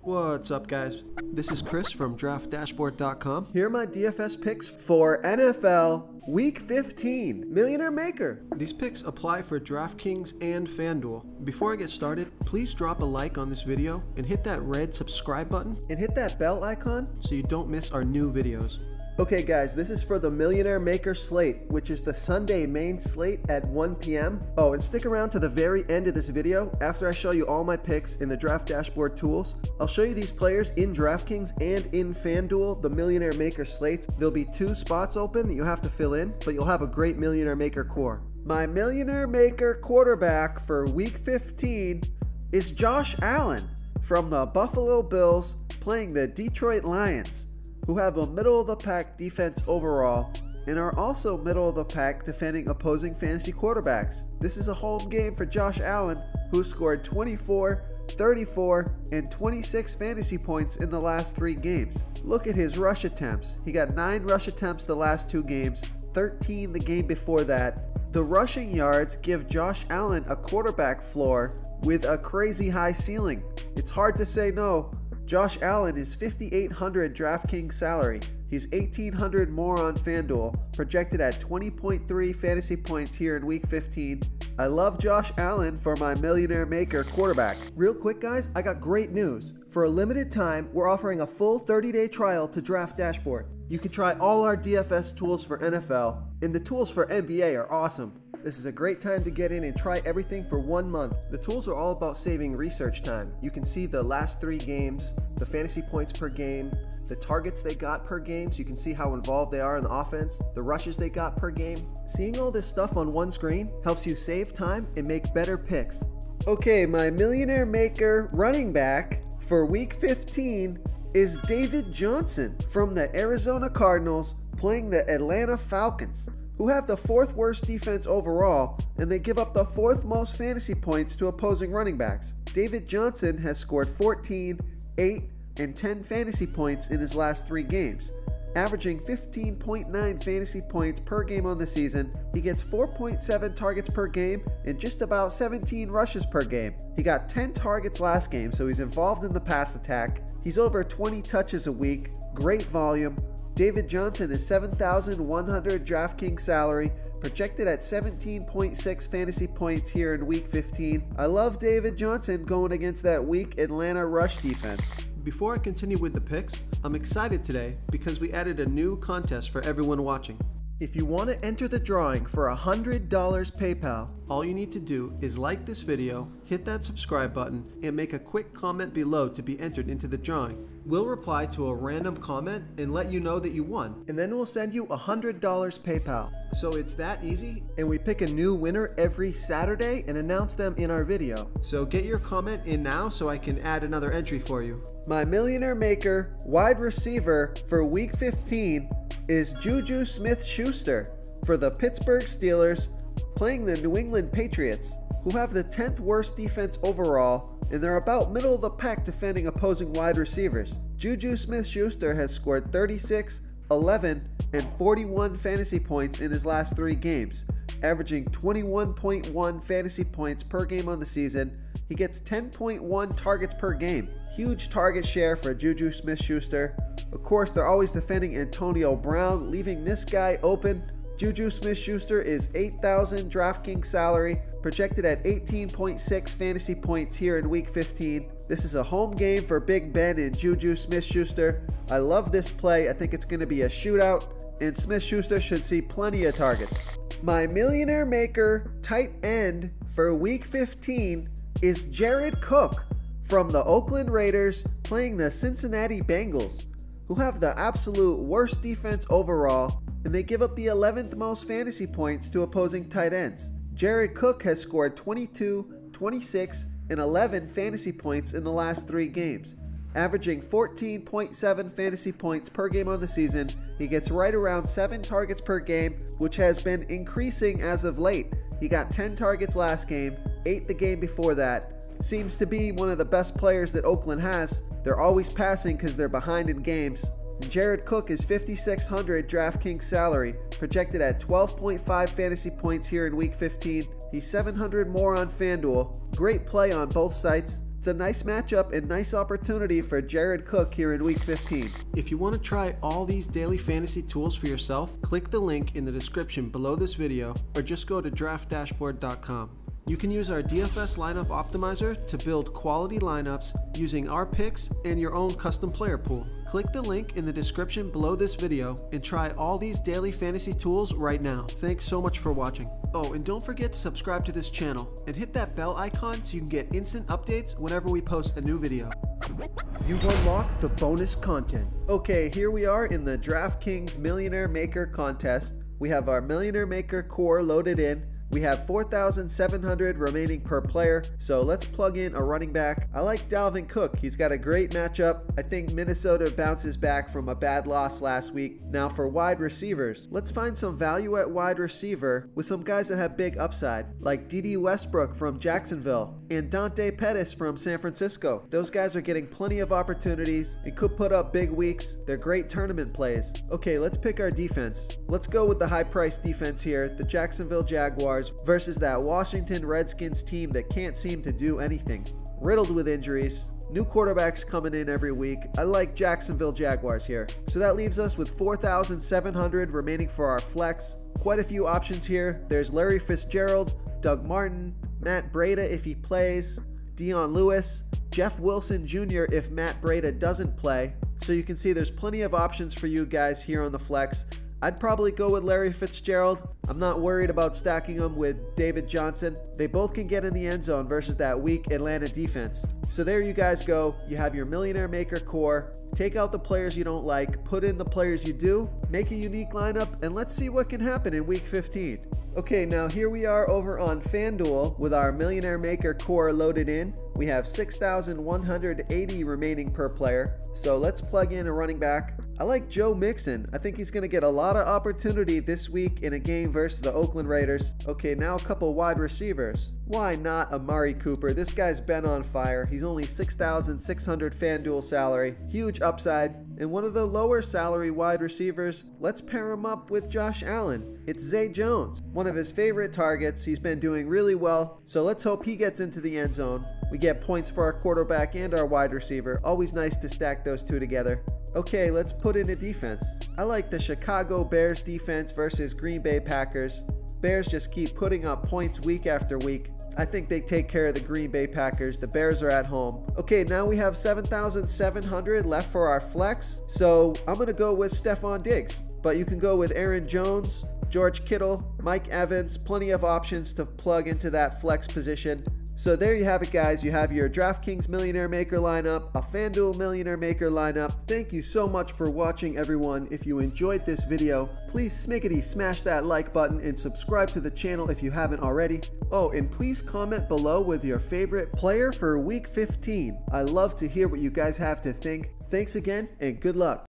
What's up, guys? This is Chris from DraftDashboard.com. Here are my DFS picks for NFL Week 15 Millionaire Maker. These picks apply for DraftKings and FanDuel. Before I get started, please drop a like on this video and hit that red subscribe button and hit that bell icon so you don't miss our new videos. Okay guys, this is for the Millionaire Maker slate, which is the Sunday main slate at 1 p.m. Oh, and stick around to the very end of this video. After I show you all my picks in the Draft Dashboard Tools, I'll show you these players in DraftKings and in FanDuel, the Millionaire Maker slates. There'll be 2 spots open that you have to fill in, but you'll have a great Millionaire Maker core. My Millionaire Maker quarterback for Week 15 is Josh Allen from the Buffalo Bills playing the Detroit Lions, who have a middle-of-the-pack defense overall and are also middle-of-the-pack defending opposing fantasy quarterbacks. This is a home game for Josh Allen, who scored 24, 34, and 26 fantasy points in the last 3 games. Look at his rush attempts. He got 9 rush attempts the last 2 games, 13 the game before that. The rushing yards give Josh Allen a quarterback floor with a crazy high ceiling. It's hard to say no. Josh Allen is $5,800 DraftKings salary. He's $1,800 more on FanDuel, projected at 20.3 fantasy points here in Week 15. I love Josh Allen for my Millionaire Maker quarterback. Real quick guys, I got great news. For a limited time, we're offering a full 30-day trial to Draft Dashboard. You can try all our DFS tools for NFL, and the tools for NBA are awesome. This is a great time to get in and try everything for 1 month. The tools are all about saving research time. You can see the last 3 games, the fantasy points per game, the targets they got per game, so you can see how involved they are in the offense, the rushes they got per game. Seeing all this stuff on one screen helps you save time and make better picks. Okay, my Millionaire Maker running back for Week 15 is David Johnson from the Arizona Cardinals playing the Atlanta Falcons, who have the 4th worst defense overall, and they give up the 4th most fantasy points to opposing running backs. David Johnson has scored 14, 8, and 10 fantasy points in his last 3 games, averaging 15.9 fantasy points per game on the season. He gets 4.7 targets per game and just about 17 rushes per game. He got 10 targets last game, so he's involved in the pass attack. He's over 20 touches a week, great volume. David Johnson is $7,100 DraftKings salary, projected at 17.6 fantasy points here in Week 15. I love David Johnson going against that weak Atlanta rush defense. Before I continue with the picks, I'm excited today because we added a new contest for everyone watching. If you want to enter the drawing for $100 PayPal, all you need to do is like this video, hit that subscribe button, and make a quick comment below to be entered into the drawing. We'll reply to a random comment and let you know that you won, and then we'll send you $100 PayPal. So it's that easy, and we pick a new winner every Saturday and announce them in our video. So get your comment in now so I can add another entry for you. My Millionaire Maker wide receiver for Week 15 is Juju Smith-Schuster for the Pittsburgh Steelers playing the New England Patriots, who have the 10th worst defense overall, and they're about middle of the pack defending opposing wide receivers. Juju Smith-Schuster has scored 36, 11, and 41 fantasy points in his last 3 games, averaging 21.1 fantasy points per game on the season. He gets 10.1 targets per game. Huge target share for Juju Smith-Schuster. Of course, they're always defending Antonio Brown, leaving this guy open. Juju Smith-Schuster is $8,000 DraftKings salary, projected at 18.6 fantasy points here in Week 15. This is a home game for Big Ben and Juju Smith-Schuster. I love this play. I think it's going to be a shootout, and Smith-Schuster should see plenty of targets. My Millionaire Maker tight end for Week 15 is Jared Cook from the Oakland Raiders playing the Cincinnati Bengals, who have the absolute worst defense overall, and they give up the 11th most fantasy points to opposing tight ends. Jared Cook has scored 22, 26, and 11 fantasy points in the last 3 games, averaging 14.7 fantasy points per game on the season. He gets right around 7 targets per game, which has been increasing as of late. He got 10 targets last game, 8 the game before that. Seems to be one of the best players that Oakland has. They're always passing because they're behind in games. Jared Cook is $5,600 DraftKings salary, projected at 12.5 fantasy points here in Week 15. He's $700 more on FanDuel. Great play on both sites. It's a nice matchup and nice opportunity for Jared Cook here in week 15. If you want to try all these daily fantasy tools for yourself, click the link in the description below this video or just go to draftdashboard.com. You can use our DFS lineup optimizer to build quality lineups using our picks and your own custom player pool. Click the link in the description below this video and try all these daily fantasy tools right now. Thanks so much for watching. Oh, and don't forget to subscribe to this channel and hit that bell icon so you can get instant updates whenever we post a new video. You've unlocked the bonus content. Okay, here we are in the DraftKings Millionaire Maker contest. We have our Millionaire Maker core loaded in. We have 4,700 remaining per player, so let's plug in a running back. I like Dalvin Cook. He's got a great matchup. I think Minnesota bounces back from a bad loss last week. Now for wide receivers, let's find some value at wide receiver with some guys that have big upside, like D.D. Westbrook from Jacksonville and Dante Pettis from San Francisco. Those guys are getting plenty of opportunities and could put up big weeks. They're great tournament plays. Okay, let's pick our defense. Let's go with the high-priced defense here, the Jacksonville Jaguars versus that Washington Redskins team that can't seem to do anything. Riddled with injuries. New quarterbacks coming in every week. I like Jacksonville Jaguars here. So that leaves us with 4,700 remaining for our flex. Quite a few options here. There's Larry Fitzgerald, Doug Martin, Matt Breida if he plays, Dion Lewis, Jeff Wilson Jr. if Matt Breida doesn't play. So you can see there's plenty of options for you guys here on the flex. I'd probably go with Larry Fitzgerald. I'm not worried about stacking them with David Johnson. They both can get in the end zone versus that weak Atlanta defense. So there you guys go. You have your Millionaire Maker core. Take out the players you don't like, put in the players you do, make a unique lineup, and let's see what can happen in week 15. Okay, now here we are over on FanDuel with our Millionaire Maker core loaded in. We have 6,180 remaining per player. So let's plug in a running back. I like Joe Mixon. I think he's going to get a lot of opportunity this week in a game versus the Oakland Raiders. Okay, now a couple wide receivers. Why not Amari Cooper? This guy's been on fire. He's only 6,600 FanDuel salary. Huge upside. And one of the lower salary wide receivers, let's pair him up with Josh Allen. It's Zay Jones, one of his favorite targets. He's been doing really well, so let's hope he gets into the end zone. We get points for our quarterback and our wide receiver. Always nice to stack those two together. Okay, let's put in a defense. I like the Chicago Bears defense versus Green Bay Packers. Bears just keep putting up points week after week. I think they take care of the Green Bay Packers. The Bears are at home. Okay, now we have 7,700 left for our flex. So I'm going to go with Stephon Diggs. But you can go with Aaron Jones, George Kittle, Mike Evans. Plenty of options to plug into that flex position. So there you have it, guys. You have your DraftKings Millionaire Maker lineup, a FanDuel Millionaire Maker lineup. Thank you so much for watching, everyone. If you enjoyed this video, please smickety smash that like button and subscribe to the channel if you haven't already. Oh, and please comment below with your favorite player for week 15. I love to hear what you guys have to think. Thanks again, and good luck.